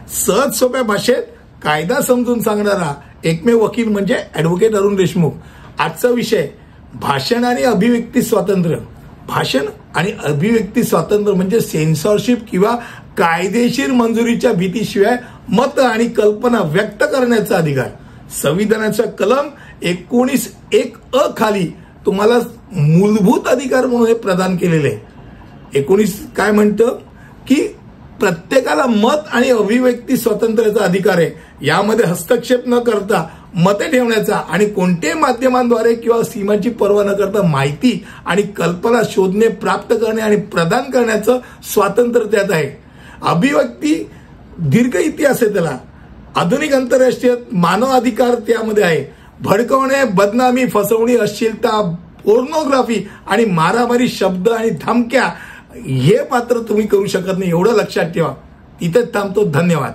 सहज सोप्या भाषेत कायदा समजून सांगणारा एकमेव वकील म्हणजे ॲडव्होकेट अरुण देशमुख. आजचा विषय भाषण आणि अभिव्यक्ती स्वातंत्र्य. भाषण आणि अभिव्यक्ती स्वातंत्र्य म्हणजे सेन्सॉरशिप किंवा कायदेशीर मंजुरीच्या भीतीशिवाय मत आणि कल्पना व्यक्त करण्याचा अधिकार. संविधानाच्या कलम 19(1) खाली तुम्हाला मूलभूत अधिकार म्हणून हे प्रदान केलेले आहे. 19 काय म्हणतं की प्रत्येकाला मत आणि अभिव्यक्ती स्वातंत्र्याचा अधिकार आहे. यामध्ये हस्तक्षेप न करता मते ठेवण्याचा आणि कोणत्याही माध्यमांद्वारे किंवा सीमांची पर्वा न करता माहिती आणि कल्पना शोधणे, प्राप्त करणे आणि प्रदान करण्याचं स्वातंत्र्य त्यात आहे. अभिव्यक्ती दीर्घ इतिहास आहे त्याला. आधुनिक आंतरराष्ट्रीय मानव अधिकार त्यामध्ये आहे. भडकवणे, बदनामी, फसवणी, अश्लीलता, पोर्नोग्राफी आणि मारामारी, शब्द आणि धमक्या हे मात्र तुम्ही करू शकत नाही. एवढं लक्षात ठेवा. इथेच थांबतो. धन्यवाद.